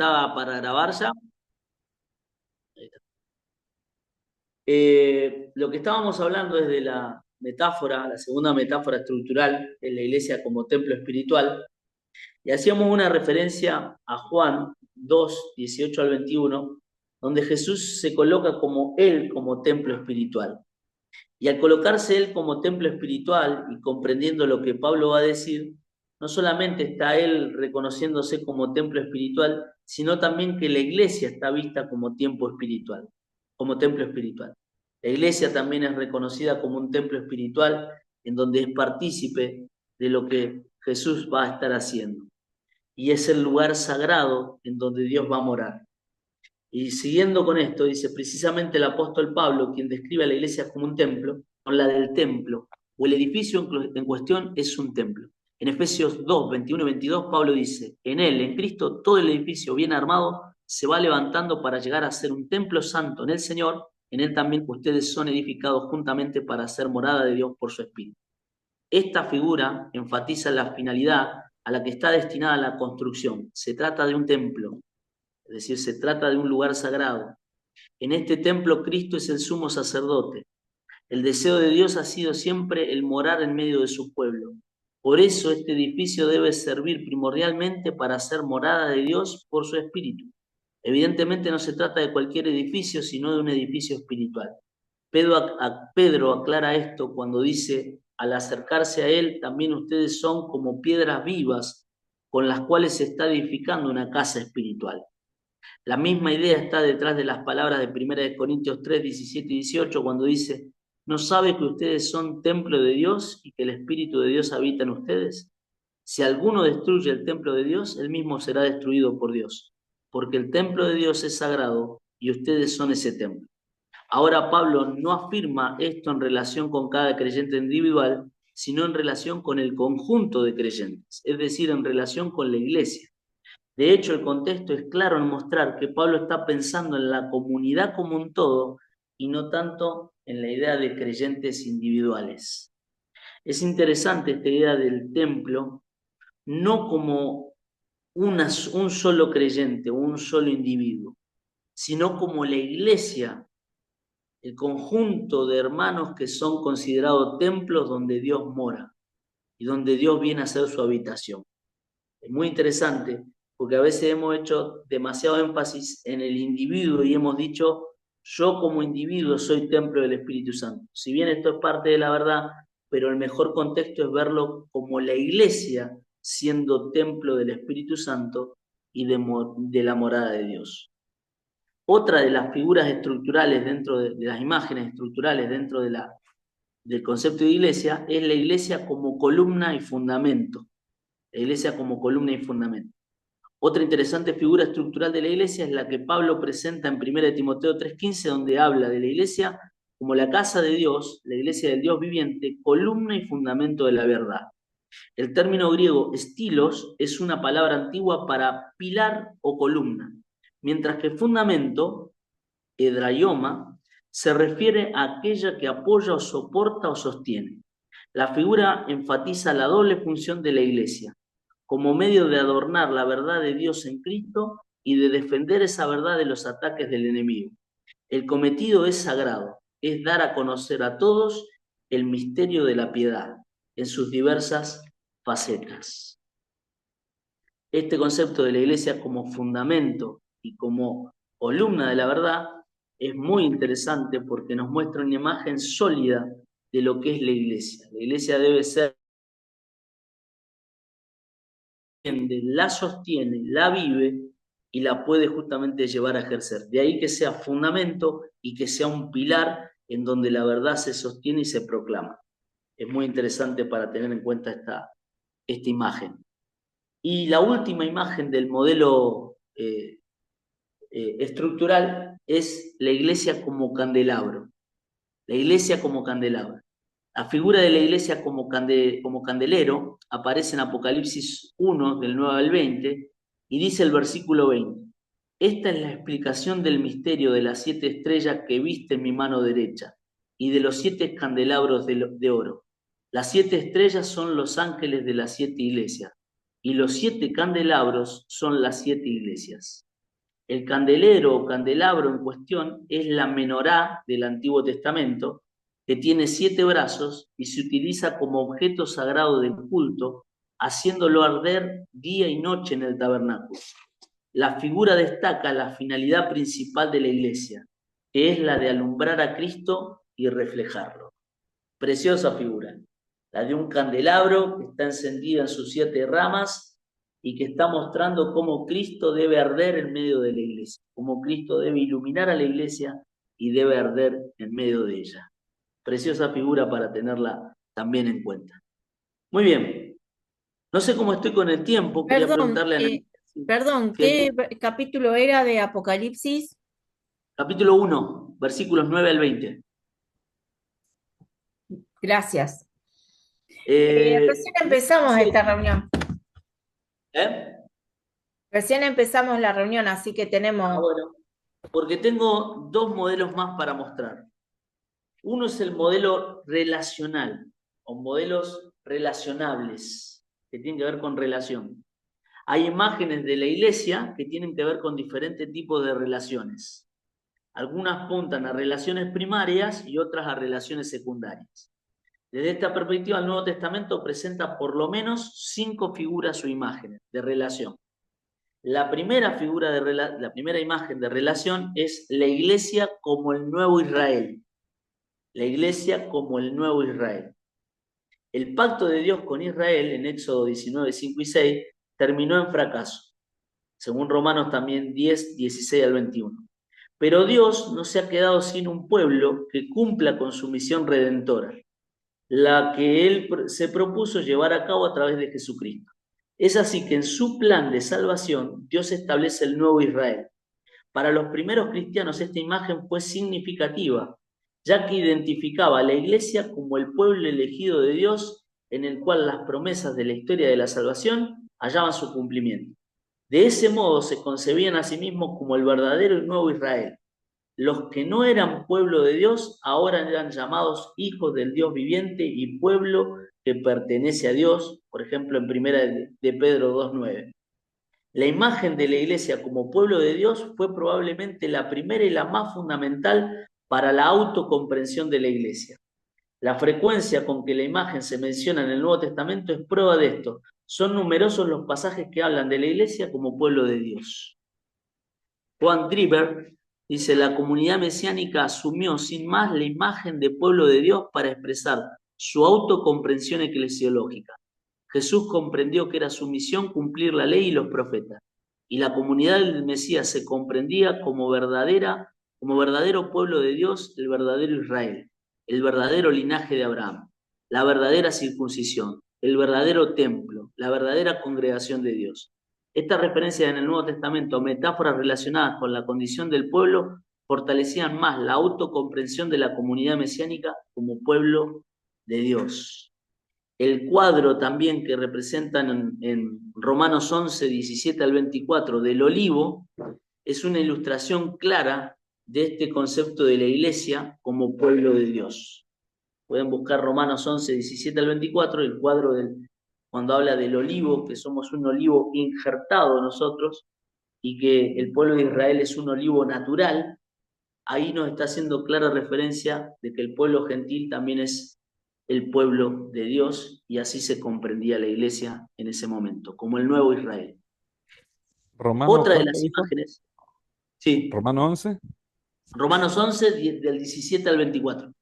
¿Estaba para grabar ya? Ahí está. Lo que estábamos hablando es de la metáfora, la segunda metáfora estructural en la iglesia como templo espiritual, y hacíamos una referencia a Juan 2, 18 al 21, donde Jesús se coloca como Él como templo espiritual. Y al colocarse Él como templo espiritual y comprendiendo lo que Pablo va a decir, no solamente está Él reconociéndose como templo espiritual, sino también que la iglesia está vista como templo espiritual, como templo espiritual. La iglesia también es reconocida como un templo espiritual en donde es partícipe de lo que Jesús va a estar haciendo. Y es el lugar sagrado en donde Dios va a morar. Y siguiendo con esto, dice precisamente el apóstol Pablo, quien describe a la iglesia como un templo, con la del templo, o el edificio en cuestión es un templo. En Efesios 2, 21 y 22, Pablo dice, en él, en Cristo, todo el edificio bien armado se va levantando para llegar a ser un templo santo en el Señor. En él también ustedes son edificados juntamente para ser morada de Dios por su Espíritu. Esta figura enfatiza la finalidad a la que está destinada la construcción. Se trata de un templo, es decir, se trata de un lugar sagrado. En este templo Cristo es el sumo sacerdote. El deseo de Dios ha sido siempre el morar en medio de su pueblo. Por eso este edificio debe servir primordialmente para ser morada de Dios por su Espíritu. Evidentemente no se trata de cualquier edificio, sino de un edificio espiritual. Pedro aclara esto cuando dice, al acercarse a él, también ustedes son como piedras vivas con las cuales se está edificando una casa espiritual. La misma idea está detrás de las palabras de 1 Corintios 3, 17 y 18, cuando dice, ¿no sabe que ustedes son templo de Dios y que el Espíritu de Dios habita en ustedes? Si alguno destruye el templo de Dios, él mismo será destruido por Dios, porque el templo de Dios es sagrado y ustedes son ese templo. Ahora Pablo no afirma esto en relación con cada creyente individual, sino en relación con el conjunto de creyentes, es decir, en relación con la iglesia. De hecho, el contexto es claro en mostrar que Pablo está pensando en la comunidad como un todo y no tanto en la idea de creyentes individuales. Es interesante esta idea del templo, no como un solo creyente o un solo individuo, sino como la iglesia, el conjunto de hermanos que son considerados templos donde Dios mora y donde Dios viene a hacer su habitación. Es muy interesante porque a veces hemos hecho demasiado énfasis en el individuo y hemos dicho, yo como individuo soy templo del Espíritu Santo. Si bien esto es parte de la verdad, pero el mejor contexto es verlo como la iglesia siendo templo del Espíritu Santo y de la morada de Dios. Otra de las figuras estructurales dentro de las imágenes estructurales dentro del concepto de iglesia es la iglesia como columna y fundamento. La iglesia como columna y fundamento. Otra interesante figura estructural de la iglesia es la que Pablo presenta en 1 Timoteo 3:15, donde habla de la iglesia como la casa de Dios, la iglesia del Dios viviente, columna y fundamento de la verdad. El término griego estilos es una palabra antigua para pilar o columna, mientras que fundamento, hedraioma, se refiere a aquella que apoya o soporta o sostiene. La figura enfatiza la doble función de la iglesia como medio de adornar la verdad de Dios en Cristo y de defender esa verdad de los ataques del enemigo. El cometido es sagrado, es dar a conocer a todos el misterio de la piedad en sus diversas facetas. Este concepto de la iglesia como fundamento y como columna de la verdad es muy interesante porque nos muestra una imagen sólida de lo que es la iglesia. La iglesia debe ser la sostiene, la vive y la puede justamente llevar a ejercer. De ahí que sea fundamento y que sea un pilar en donde la verdad se sostiene y se proclama. Es muy interesante para tener en cuenta esta imagen. Y la última imagen del modelo estructural es la iglesia como candelabro. La iglesia como candelabro. La figura de la iglesia como candelero aparece en Apocalipsis 1, del 9 al 20, y dice el versículo 20, esta es la explicación del misterio de las 7 estrellas que viste en mi mano derecha y de los 7 candelabros de oro. Las 7 estrellas son los ángeles de las 7 iglesias y los 7 candelabros son las 7 iglesias. El candelero o candelabro en cuestión es la menorá del Antiguo Testamento, que tiene 7 brazos y se utiliza como objeto sagrado del culto, haciéndolo arder día y noche en el tabernáculo. La figura destaca la finalidad principal de la iglesia, que es la de alumbrar a Cristo y reflejarlo. Preciosa figura, la de un candelabro que está encendida en sus 7 ramas y que está mostrando cómo Cristo debe arder en medio de la iglesia, cómo Cristo debe iluminar a la iglesia y debe arder en medio de ella. Preciosa figura para tenerla también en cuenta. Muy bien, no sé cómo estoy con el tiempo, quería Perdón, preguntarle a Ana. perdón, Sí. ¿qué capítulo era de Apocalipsis? Capítulo 1, versículos 9 al 20. Gracias. Recién empezamos Dice, esta reunión. ¿eh? Recién empezamos la reunión, así que tenemos. Bueno, porque tengo 2 modelos más para mostrar. Uno es el modelo relacional, o modelos relacionables, que tienen que ver con relación. Hay imágenes de la iglesia que tienen que ver con diferentes tipos de relaciones. Algunas apuntan a relaciones primarias y otras a relaciones secundarias. Desde esta perspectiva, el Nuevo Testamento presenta por lo menos 5 figuras o imágenes de relación. La primera la primera imagen de relación es la iglesia como el nuevo Israel. La iglesia como el nuevo Israel. El pacto de Dios con Israel en Éxodo 19, 5 y 6 terminó en fracaso, según Romanos también 10, 16 al 21. Pero Dios no se ha quedado sin un pueblo que cumpla con su misión redentora, la que Él se propuso llevar a cabo a través de Jesucristo. Es así que en su plan de salvación, Dios establece el nuevo Israel. Para los primeros cristianos esta imagen fue significativa, ya que identificaba a la iglesia como el pueblo elegido de Dios en el cual las promesas de la historia de la salvación hallaban su cumplimiento. De ese modo se concebían a sí mismos como el verdadero y nuevo Israel. Los que no eran pueblo de Dios ahora eran llamados hijos del Dios viviente y pueblo que pertenece a Dios, por ejemplo en primera de Pedro 2:9. La imagen de la iglesia como pueblo de Dios fue probablemente la primera y la más fundamental para la autocomprensión de la iglesia. La frecuencia con que la imagen se menciona en el Nuevo Testamento es prueba de esto. Son numerosos los pasajes que hablan de la iglesia como pueblo de Dios. Juan Driver dice, la comunidad mesiánica asumió sin más la imagen de pueblo de Dios para expresar su autocomprensión eclesiológica. Jesús comprendió que era su misión cumplir la ley y los profetas, y la comunidad del Mesías se comprendía como verdadero pueblo de Dios, el verdadero Israel, el verdadero linaje de Abraham, la verdadera circuncisión, el verdadero templo, la verdadera congregación de Dios. Estas referencias en el Nuevo Testamento, metáforas relacionadas con la condición del pueblo, fortalecían más la autocomprensión de la comunidad mesiánica como pueblo de Dios. El cuadro también que representan en Romanos 11, 17 al 24 del olivo es una ilustración clara de este concepto de la iglesia como pueblo de Dios. Pueden buscar Romanos 11, 17 al 24, el cuadro cuando habla del olivo, que somos un olivo injertado nosotros y que el pueblo de Israel es un olivo natural. Ahí nos está haciendo clara referencia de que el pueblo gentil también es el pueblo de Dios y así se comprendía la iglesia en ese momento, como el nuevo Israel. Romano, Otra de ¿cuál me las dijo? imágenes, sí, Romano 11. Romanos 11, del 17 al 24.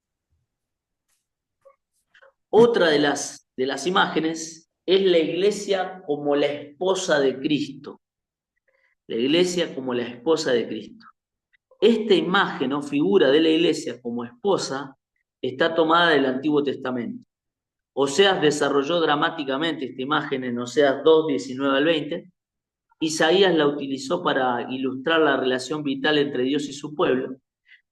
Otra de las imágenes es la iglesia como la esposa de Cristo, la iglesia como la esposa de Cristo. Esta imagen o figura de la iglesia como esposa está tomada del Antiguo Testamento. Oseas desarrolló dramáticamente esta imagen en Oseas 2, 19 al 20. Isaías la utilizó para ilustrar la relación vital entre Dios y su pueblo.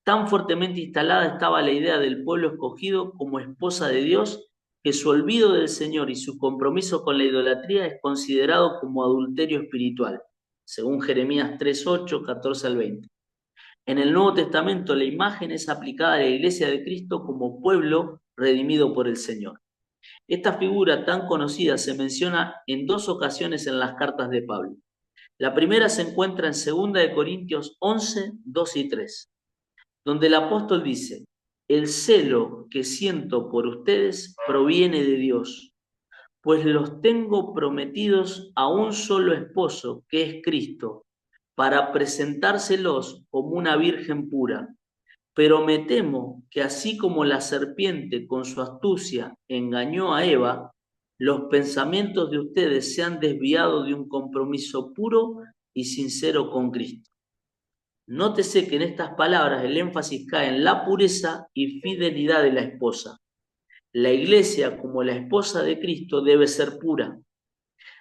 Tan fuertemente instalada estaba la idea del pueblo escogido como esposa de Dios que su olvido del Señor y su compromiso con la idolatría es considerado como adulterio espiritual, según Jeremías 3, 8, 14 al 20. En el Nuevo Testamento la imagen es aplicada a la iglesia de Cristo como pueblo redimido por el Señor. Esta figura tan conocida se menciona en 2 ocasiones en las cartas de Pablo. La primera se encuentra en 2 Corintios 11, 2 y 3, donde el apóstol dice: el celo que siento por ustedes proviene de Dios, pues los tengo prometidos a un solo esposo, que es Cristo, para presentárselos como una virgen pura. Pero me temo que así como la serpiente con su astucia engañó a Eva, los pensamientos de ustedes se han desviado de un compromiso puro y sincero con Cristo. Nótese que en estas palabras el énfasis cae en la pureza y fidelidad de la esposa. La iglesia, como la esposa de Cristo, debe ser pura.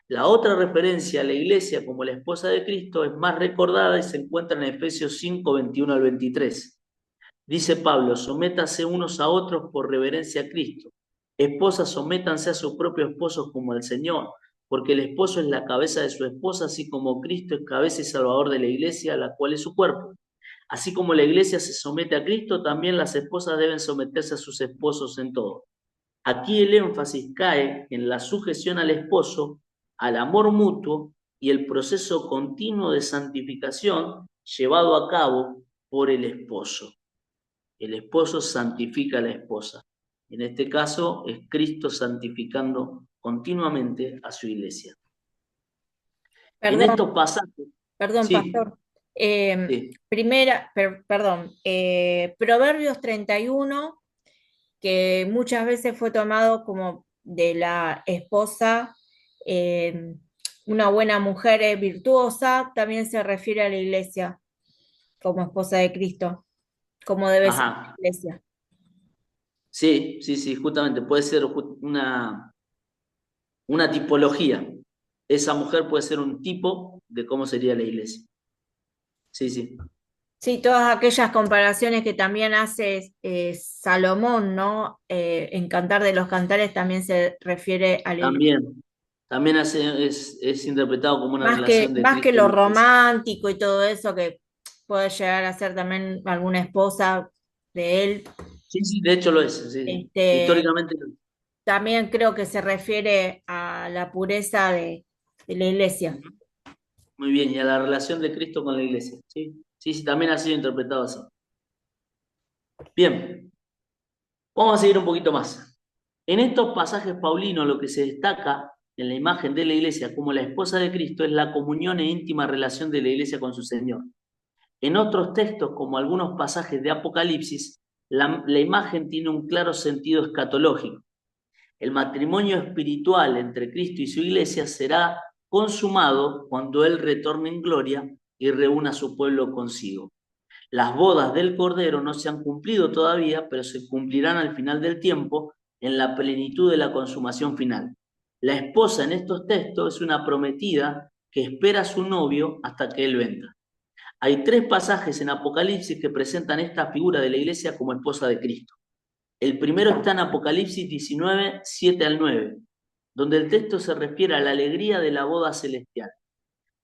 La otra referencia a la iglesia como la esposa de Cristo es más recordada y se encuentra en Efesios 5, 21 al 23. Dice Pablo: sométase unos a otros por reverencia a Cristo. Esposas, sométanse a sus propios esposos como al Señor, porque el esposo es la cabeza de su esposa, así como Cristo es cabeza y salvador de la iglesia, la cual es su cuerpo. Así como la iglesia se somete a Cristo, también las esposas deben someterse a sus esposos en todo. Aquí el énfasis cae en la sujeción al esposo, al amor mutuo y el proceso continuo de santificación llevado a cabo por el esposo. El esposo santifica a la esposa. En este caso es Cristo santificando continuamente a su iglesia. En Perdón, estos pasajes, perdón, sí, pastor. sí, Perdón, Proverbios 31, que muchas veces fue tomado como de la esposa, eh, una buena mujer virtuosa, también se refiere a la iglesia como esposa de Cristo, como debe ser la ajá, iglesia. sí, sí, sí, justamente puede ser una tipología. Esa mujer puede ser un tipo de cómo sería la iglesia. Sí, sí, Sí, todas aquellas comparaciones que también hace Salomón, ¿no? En Cantar de los Cantares también se refiere a la iglesia. también, también es interpretado como una relación de Más que Cristo y lo la iglesia. romántico y todo eso que puede llegar a ser también alguna esposa de él, Sí, sí, de hecho lo es, sí. este, Históricamente lo es. también creo que se refiere a la pureza de la iglesia. Ujú. Muy bien, y a la relación de Cristo con la iglesia. Sí, sí, sí, también ha sido interpretado así. Bien, vamos a seguir un poquito más. En estos pasajes paulinos lo que se destaca en la imagen de la iglesia como la esposa de Cristo es la comunión e íntima relación de la iglesia con su Señor. En otros textos, como algunos pasajes de Apocalipsis, la imagen tiene un claro sentido escatológico. El matrimonio espiritual entre Cristo y su iglesia será consumado cuando Él retorne en gloria y reúna a su pueblo consigo. Las bodas del Cordero no se han cumplido todavía, pero se cumplirán al final del tiempo en la plenitud de la consumación final. La esposa en estos textos es una prometida que espera a su novio hasta que él venga. Hay tres pasajes en Apocalipsis que presentan esta figura de la iglesia como esposa de Cristo. El primero está en Apocalipsis 19, 7 al 9, donde el texto se refiere a la alegría de la boda celestial.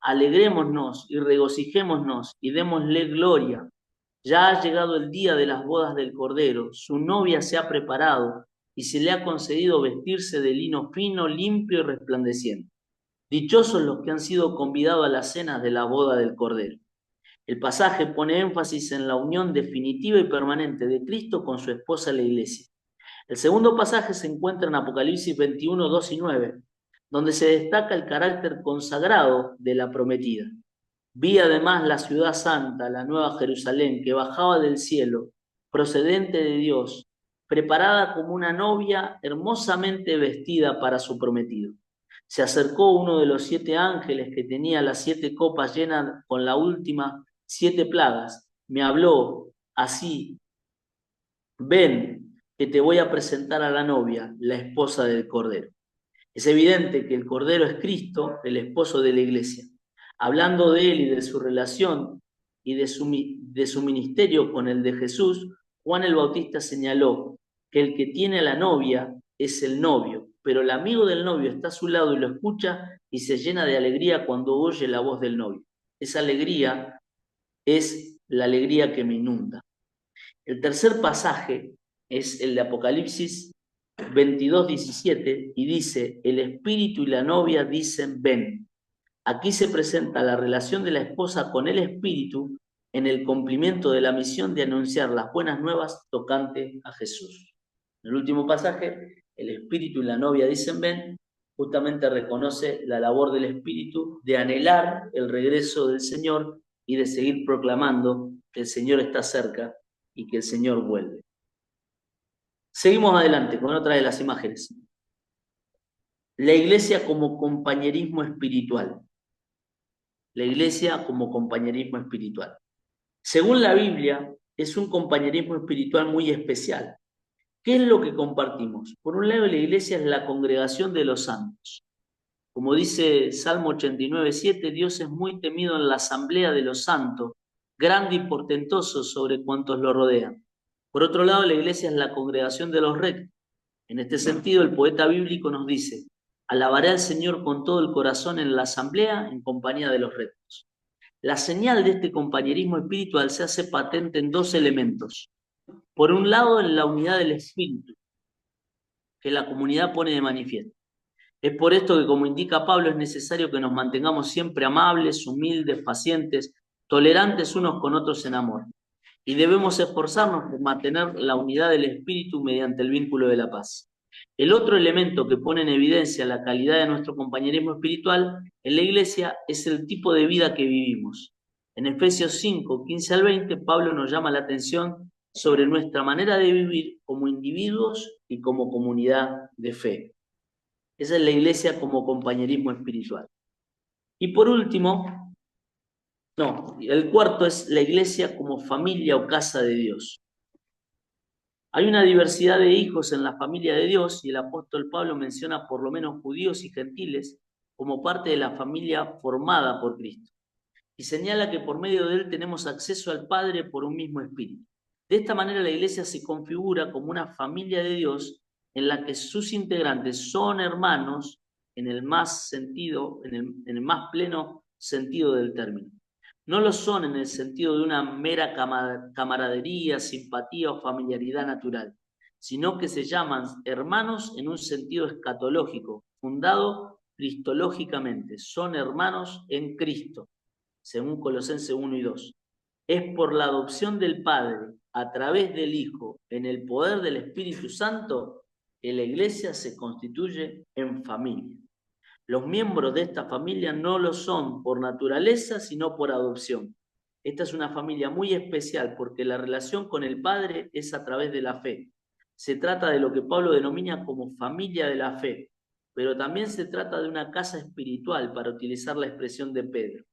Alegrémonos y regocijémonos y démosle gloria. Ya ha llegado el día de las bodas del Cordero, su novia se ha preparado y se le ha concedido vestirse de lino fino, limpio y resplandeciente. Dichosos los que han sido convidados a las cenas de la boda del Cordero. El pasaje pone énfasis en la unión definitiva y permanente de Cristo con su esposa la iglesia. El segundo pasaje se encuentra en Apocalipsis 21, 2 y 9, donde se destaca el carácter consagrado de la prometida. Vi además la ciudad santa, la nueva Jerusalén, que bajaba del cielo, procedente de Dios, preparada como una novia hermosamente vestida para su prometido. Se acercó uno de los 7 ángeles que tenía las 7 copas llenas con la última 7 plagas. Me habló así: ven, que te voy a presentar a la novia, la esposa del Cordero. Es evidente que el Cordero es Cristo, el esposo de la iglesia. Hablando de él y de su relación y de su ministerio con el de Jesús, Juan el Bautista señaló que el que tiene a la novia es el novio, pero el amigo del novio está a su lado y lo escucha y se llena de alegría cuando oye la voz del novio. Esa alegría es la alegría que me inunda. El tercer pasaje es el de Apocalipsis 22, 17 y dice: el espíritu y la novia dicen ven. Aquí se presenta la relación de la esposa con el Espíritu en el cumplimiento de la misión de anunciar las buenas nuevas tocante a Jesús. En el último pasaje, el Espíritu y la novia dicen ven, justamente reconoce la labor del Espíritu de anhelar el regreso del Señor y de seguir proclamando que el Señor está cerca y que el Señor vuelve. Seguimos adelante con otra de las imágenes. La iglesia como compañerismo espiritual. La iglesia como compañerismo espiritual. Según la Biblia, es un compañerismo espiritual muy especial. ¿Qué es lo que compartimos? Por un lado, la iglesia es la congregación de los santos. Como dice Salmo 89:7, Dios es muy temido en la asamblea de los santos, grande y portentoso sobre cuantos lo rodean. Por otro lado, la iglesia es la congregación de los rectos. En este sentido, el poeta bíblico nos dice, alabaré al Señor con todo el corazón en la asamblea en compañía de los rectos. La señal de este compañerismo espiritual se hace patente en dos elementos. Por un lado, en la unidad del espíritu, que la comunidad pone de manifiesto. Es por esto que, como indica Pablo, es necesario que nos mantengamos siempre amables, humildes, pacientes, tolerantes unos con otros en amor. Y debemos esforzarnos por mantener la unidad del espíritu mediante el vínculo de la paz. El otro elemento que pone en evidencia la calidad de nuestro compañerismo espiritual en la iglesia es el tipo de vida que vivimos. En Efesios 5:15 al 20, Pablo nos llama la atención sobre nuestra manera de vivir como individuos y como comunidad de fe. Esa es la iglesia como compañerismo espiritual. Y por último, el cuarto es la iglesia como familia o casa de Dios. Hay una diversidad de hijos en la familia de Dios y el apóstol Pablo menciona por lo menos judíos y gentiles como parte de la familia formada por Cristo. Y señala que por medio de él tenemos acceso al Padre por un mismo espíritu. De esta manera la iglesia se configura como una familia de Dios en la que sus integrantes son hermanos en el más pleno sentido del término. No lo son en el sentido de una mera camaradería, simpatía o familiaridad natural, sino que se llaman hermanos en un sentido escatológico, fundado cristológicamente. Son hermanos en Cristo, según Colosenses 1 y 2. Es por la adopción del Padre a través del Hijo en el poder del Espíritu Santo que la iglesia se constituye en familia. Los miembros de esta familia no lo son por naturaleza, sino por adopción. Esta es una familia muy especial porque la relación con el Padre es a través de la fe. Se trata de lo que Pablo denomina como familia de la fe, pero también se trata de una casa espiritual, para utilizar la expresión de Pedro.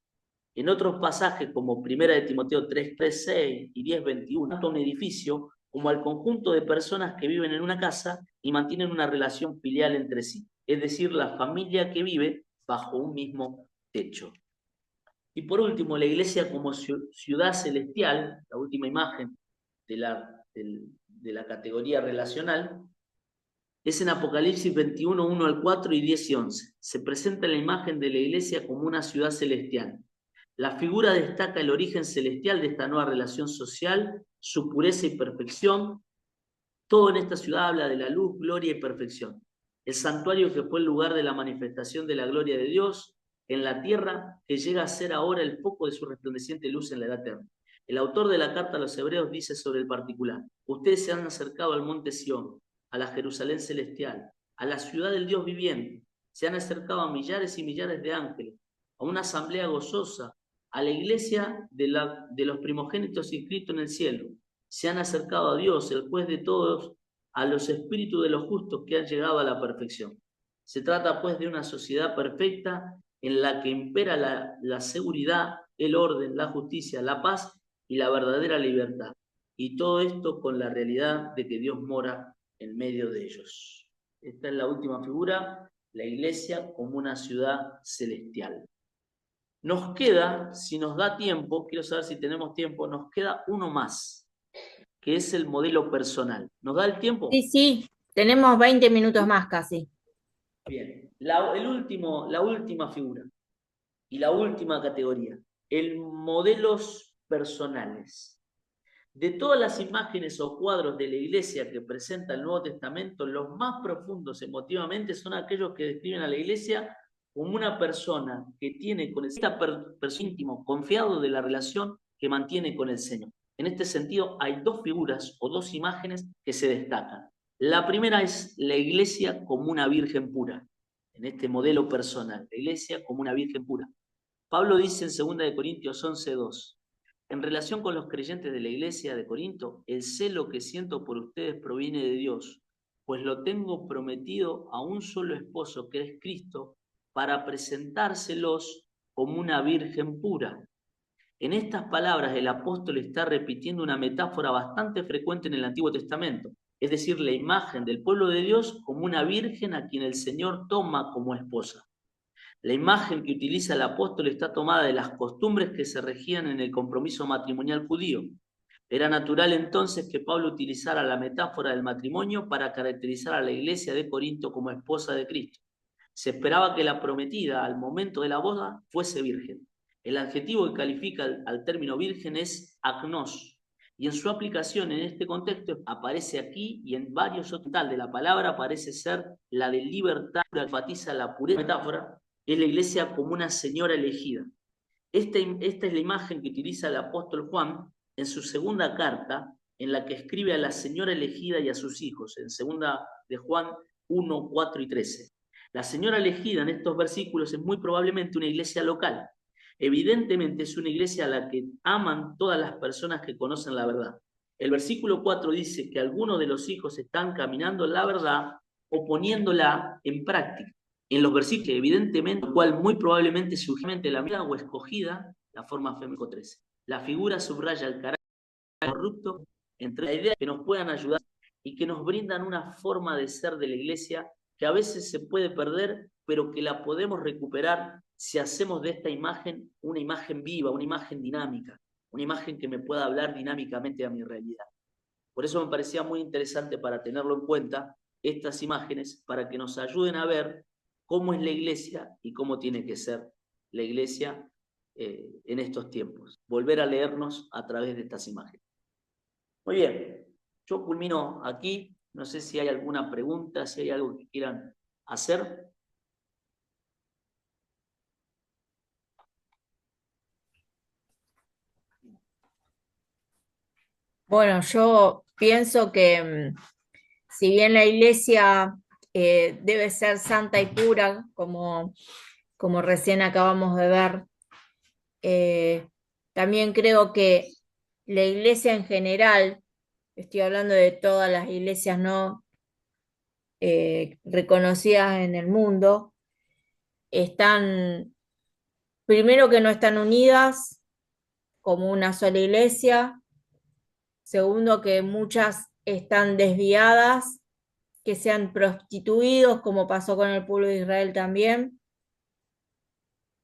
En otros pasajes, como 1 de Timoteo 3:6 y 10:21, tanto un edificio como al conjunto de personas que viven en una casa y mantienen una relación filial entre sí, es decir, la familia que vive bajo un mismo techo. Y por último, la iglesia como ciudad celestial, la última imagen de la categoría relacional, es en Apocalipsis 21:1 al 4 y 10 y 11. Se presenta la imagen de la iglesia como una ciudad celestial. La figura destaca el origen celestial de esta nueva relación social, su pureza y perfección. Todo en esta ciudad habla de la luz, gloria y perfección. El santuario que fue el lugar de la manifestación de la gloria de Dios en la tierra, que llega a ser ahora el foco de su resplandeciente luz en la edad eterna. El autor de la carta a los hebreos dice sobre el particular: ustedes se han acercado al monte Sión, a la Jerusalén celestial, a la ciudad del Dios viviente. Se han acercado a millares y millares de ángeles, a una asamblea gozosa, a la iglesia de los primogénitos inscritos en el cielo. Se han acercado a Dios, el juez de todos, a los espíritus de los justos que han llegado a la perfección. Se trata pues de una sociedad perfecta en la que impera la seguridad, el orden, la justicia, la paz y la verdadera libertad. Y todo esto con la realidad de que Dios mora en medio de ellos. Esta es la última figura, la iglesia como una ciudad celestial. Nos queda, si nos da tiempo, quiero saber si tenemos tiempo, nos queda uno más, que es el modelo personal. ¿Nos da el tiempo? Sí, tenemos 20 minutos más casi. Bien, la última figura y la última categoría, el modelos personales. De todas las imágenes o cuadros de la iglesia que presenta el Nuevo Testamento, los más profundos emotivamente son aquellos que describen a la iglesia como una persona que tiene con esta persona íntimo, confiado de la relación que mantiene con el Señor. En este sentido, hay dos figuras o dos imágenes que se destacan. La primera es la iglesia como una virgen pura, en este modelo personal, la iglesia como una virgen pura. Pablo dice en 2 Corintios 11:2, en relación con los creyentes de la iglesia de Corinto, el celo que siento por ustedes proviene de Dios, pues lo tengo prometido a un solo esposo, que es Cristo, para presentárselos como una virgen pura. En estas palabras el apóstol está repitiendo una metáfora bastante frecuente en el Antiguo Testamento, es decir, la imagen del pueblo de Dios como una virgen a quien el Señor toma como esposa. La imagen que utiliza el apóstol está tomada de las costumbres que se regían en el compromiso matrimonial judío. Era natural entonces que Pablo utilizara la metáfora del matrimonio para caracterizar a la iglesia de Corinto como esposa de Cristo. Se esperaba que la prometida al momento de la boda fuese virgen. El adjetivo que califica al término virgen es agnos, y en su aplicación en este contexto aparece aquí y en varios otros. Tal de la palabra parece ser la de libertad, que enfatiza la pureza. Metáfora es la iglesia como una señora elegida. Esta es la imagen que utiliza el apóstol Juan en su segunda carta, en la que escribe a la señora elegida y a sus hijos, en 2 Juan 1, 4 y 13. La señora elegida en estos versículos es muy probablemente una iglesia local. Evidentemente es una iglesia a la que aman todas las personas que conocen la verdad. El versículo 4 dice que algunos de los hijos están caminando en la verdad o poniéndola en práctica. En los versículos, evidentemente, lo cual muy probablemente sugiere la mirada o escogida, la forma femenina 13. La figura subraya el carácter corrupto entre la idea que nos puedan ayudar y que nos brindan una forma de ser de la iglesia que a veces se puede perder, pero que la podemos recuperar si hacemos de esta imagen una imagen viva, una imagen dinámica, una imagen que me pueda hablar dinámicamente a mi realidad. Por eso me parecía muy interesante para tenerlo en cuenta estas imágenes, para que nos ayuden a ver cómo es la iglesia y cómo tiene que ser la iglesia en estos tiempos. Volver a leernos a través de estas imágenes. Muy bien, yo culmino aquí. No sé si hay alguna pregunta, si hay algo que quieran hacer. Bueno, yo pienso que si bien la iglesia debe ser santa y pura, como recién acabamos de ver, también creo que la iglesia en general, estoy hablando de todas las iglesias no reconocidas en el mundo, están, primero que no están unidas como una sola iglesia, segundo que muchas están desviadas, que se han prostituido, como pasó con el pueblo de Israel también.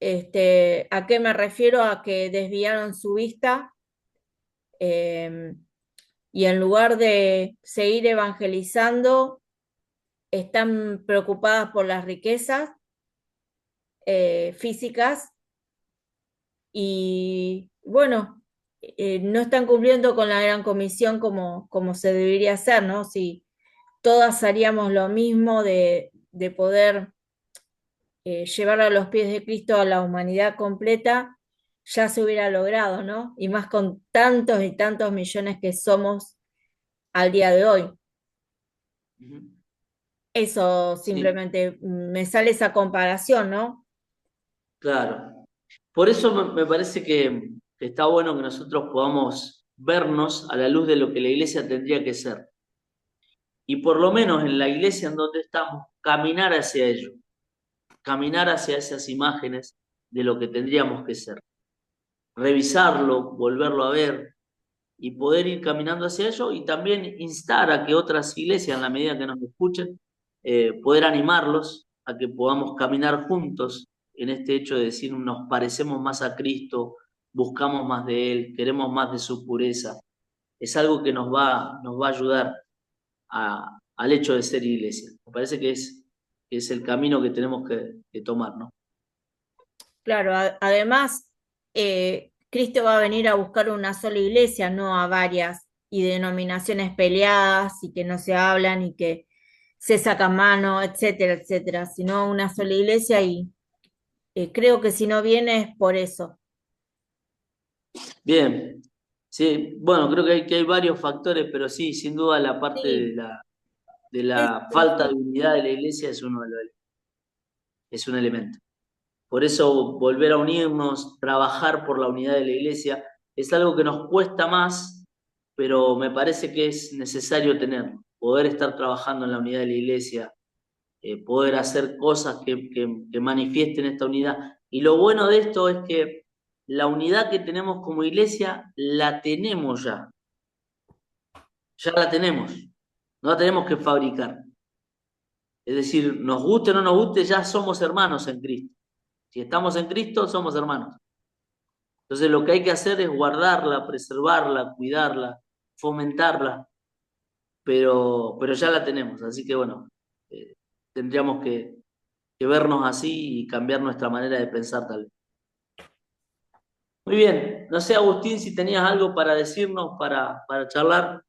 ¿A qué me refiero? A que desviaron su vista y en lugar de seguir evangelizando, están preocupadas por las riquezas físicas y bueno, no están cumpliendo con la gran comisión como se debería hacer, ¿no? Si todas haríamos lo mismo de poder llevar a los pies de Cristo a la humanidad completa, ya se hubiera logrado, ¿no? Y más con tantos y tantos millones que somos al día de hoy. Eso Sí, simplemente me sale esa comparación, ¿no? claro. Por eso me parece que está bueno que nosotros podamos vernos a la luz de lo que la iglesia tendría que ser. Y por lo menos en la iglesia en donde estamos, caminar hacia ello, caminar hacia esas imágenes de lo que tendríamos que ser. Revisarlo, volverlo a ver y poder ir caminando hacia ello y también instar a que otras iglesias, en la medida que nos escuchen, poder animarlos a que podamos caminar juntos en este hecho de decir nos parecemos más a Cristo, buscamos más de Él, queremos más de su pureza. Es algo que nos va a ayudar al hecho de ser iglesia. Me parece que es el camino que tenemos que tomar, ¿no? Claro, además, Cristo va a venir a buscar una sola iglesia, no a varias y denominaciones peleadas y que no se hablan y que se sacan mano, etcétera, etcétera, sino una sola iglesia y Creo que si no viene es por eso. Bien, sí, bueno, creo que hay varios factores, pero sí, sin duda la parte Sí, de eso, la falta de sí, unidad de la iglesia es es un elemento. Por eso volver a unirnos, trabajar por la unidad de la iglesia, es algo que nos cuesta más, pero me parece que es necesario tenerlo. Poder estar trabajando en la unidad de la iglesia, poder hacer cosas que manifiesten esta unidad. Y lo bueno de esto es que la unidad que tenemos como iglesia la tenemos ya la tenemos, no la tenemos que fabricar. Es decir, nos guste o no nos guste, ya somos hermanos en Cristo. Si estamos en Cristo, somos hermanos. Entonces lo que hay que hacer es guardarla, preservarla, cuidarla, fomentarla, pero ya la tenemos. Así que bueno, tendríamos que vernos así y cambiar nuestra manera de pensar tal vez. Muy bien, no sé Agustín si tenías algo para decirnos, para charlar.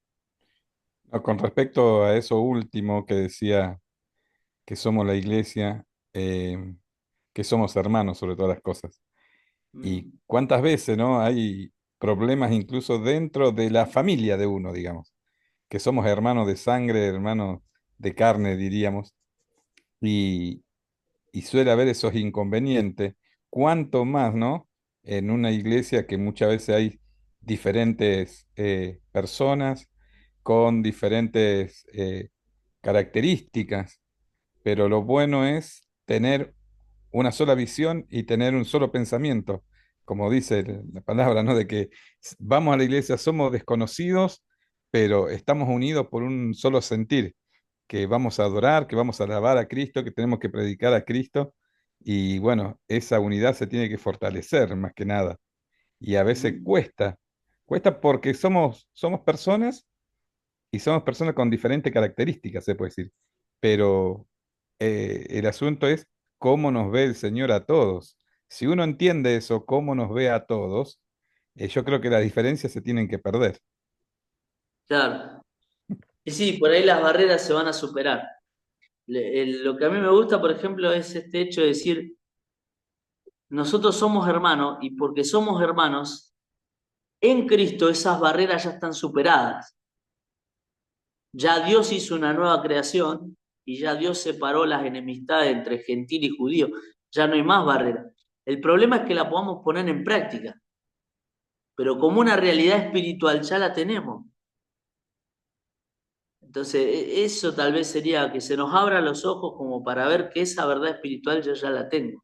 No, con respecto a eso último que decía que somos la iglesia, que somos hermanos sobre todas las cosas. Y Mm, cuántas veces, ¿no? Hay problemas incluso dentro de la familia de uno, digamos, que somos hermanos de sangre, hermanos de carne, diríamos, y, y suele haber esos inconvenientes. Cuánto más, ¿no? En una iglesia que muchas veces hay diferentes personas con diferentes características, pero lo bueno es tener una sola visión y tener un solo pensamiento, como dice la palabra, ¿no? De que vamos a la iglesia, somos desconocidos, pero estamos unidos por un solo sentir, que vamos a adorar, que vamos a alabar a Cristo, que tenemos que predicar a Cristo, y bueno, esa unidad se tiene que fortalecer más que nada, y a veces mm, cuesta porque somos personas y somos personas con diferentes características, se puede decir. Pero el asunto es cómo nos ve el Señor a todos. Si uno entiende eso, cómo nos ve a todos, yo creo que las diferencias se tienen que perder. claro. Y sí, por ahí las barreras se van a superar. Lo que a mí me gusta, por ejemplo, es este hecho de decir, nosotros somos hermanos y porque somos hermanos, en Cristo esas barreras ya están superadas. Ya Dios hizo una nueva creación y ya Dios separó las enemistades entre gentil y judío. Ya no hay más barreras. El problema es que la podamos poner en práctica, pero como una realidad espiritual ya la tenemos. Entonces, eso tal vez sería que se nos abra los ojos como para ver que esa verdad espiritual yo ya la tengo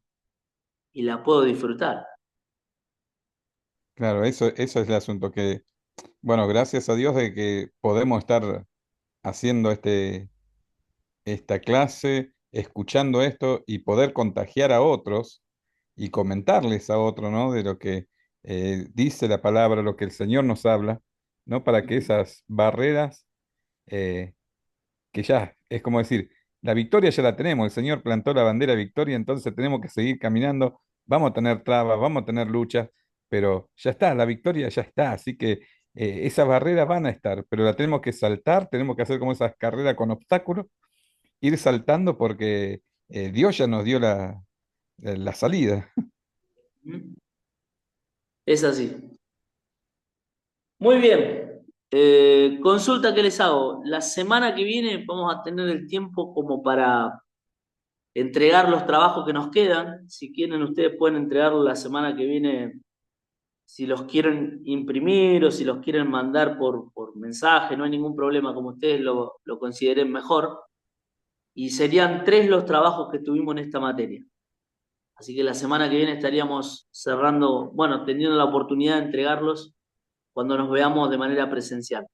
y la puedo disfrutar. Claro, eso es el asunto que, bueno, gracias a Dios de que podemos estar haciendo esta clase, escuchando esto y poder contagiar a otros y comentarles a otros, ¿no? De lo que dice la palabra, lo que el Señor nos habla, ¿no? Para que esas barreras, eh, que ya es como decir, la victoria ya la tenemos, el Señor plantó la bandera de victoria, entonces tenemos que seguir caminando, vamos a tener trabas, vamos a tener luchas, pero ya está, la victoria ya está, así que esas barreras van a estar, pero la tenemos que saltar, tenemos que hacer como esas carreras con obstáculos, ir saltando porque Dios ya nos dio la salida. ¿Mm? Es así. Muy bien. Consulta que les hago. La semana que viene vamos a tener el tiempo como para entregar los trabajos que nos quedan. Si quieren, ustedes pueden entregarlo la semana que viene, si los quieren imprimir o si los quieren mandar por mensaje, no hay ningún problema, como ustedes lo consideren mejor. Y serían tres los trabajos que tuvimos en esta materia. Así que la semana que viene estaríamos cerrando, bueno, teniendo la oportunidad de entregarlos cuando nos veamos de manera presencial.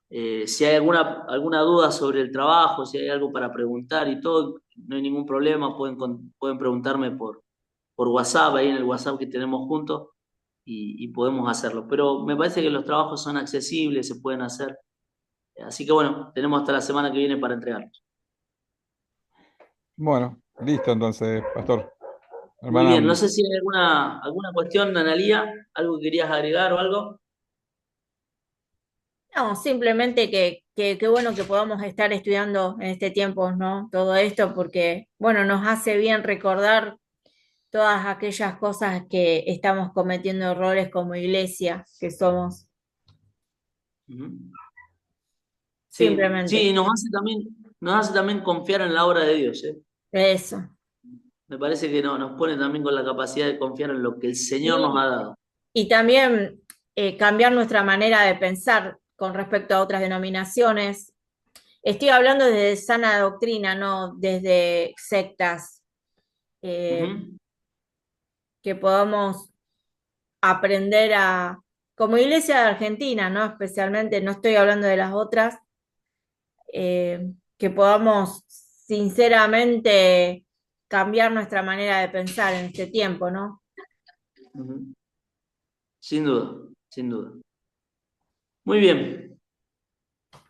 Si hay alguna duda sobre el trabajo, si hay algo para preguntar y todo, no hay ningún problema, pueden preguntarme por WhatsApp, ahí en el WhatsApp que tenemos juntos, y podemos hacerlo. Pero me parece que los trabajos son accesibles, se pueden hacer. Así que bueno, tenemos hasta la semana que viene para entregarlos. Bueno, listo entonces, pastor. Muy bien, no Hermana, sé si hay alguna cuestión, Analía, algo que querías agregar o algo. No, simplemente que bueno que podamos estar estudiando en este tiempo, ¿no? Todo esto porque, bueno, nos hace bien recordar todas aquellas cosas que estamos cometiendo errores como iglesia que somos, Ujú. Sí, simplemente. sí, nos hace también confiar en la obra de Dios, ¿eh? Eso. Me parece que no, nos pone también con la capacidad de confiar en lo que el Señor nos ha Y, dado. y también cambiar nuestra manera de pensar con respecto a otras denominaciones. Estoy hablando desde sana doctrina, no desde sectas, eh, Ujú, que podamos aprender como iglesia de Argentina, ¿no? Especialmente, no estoy hablando de las otras, que podamos sinceramente cambiar nuestra manera de pensar en este tiempo, ¿no? ujú. Sin duda, sin duda. Muy bien.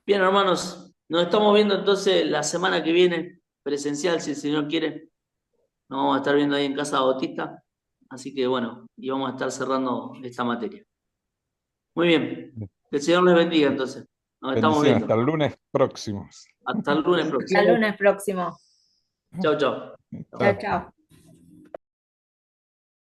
Bien, hermanos, nos estamos viendo entonces la semana que viene, presencial, si el Señor quiere. Nos vamos a estar viendo ahí en Casa Bautista. Así que bueno, y vamos a estar cerrando esta materia. Muy bien. Que el Señor les bendiga entonces. Nos estamos Bendiciones, hasta viendo. el lunes próximo. Hasta el lunes próximo. Hasta el lunes próximo. Chao, chao. Chao, Chao. chao.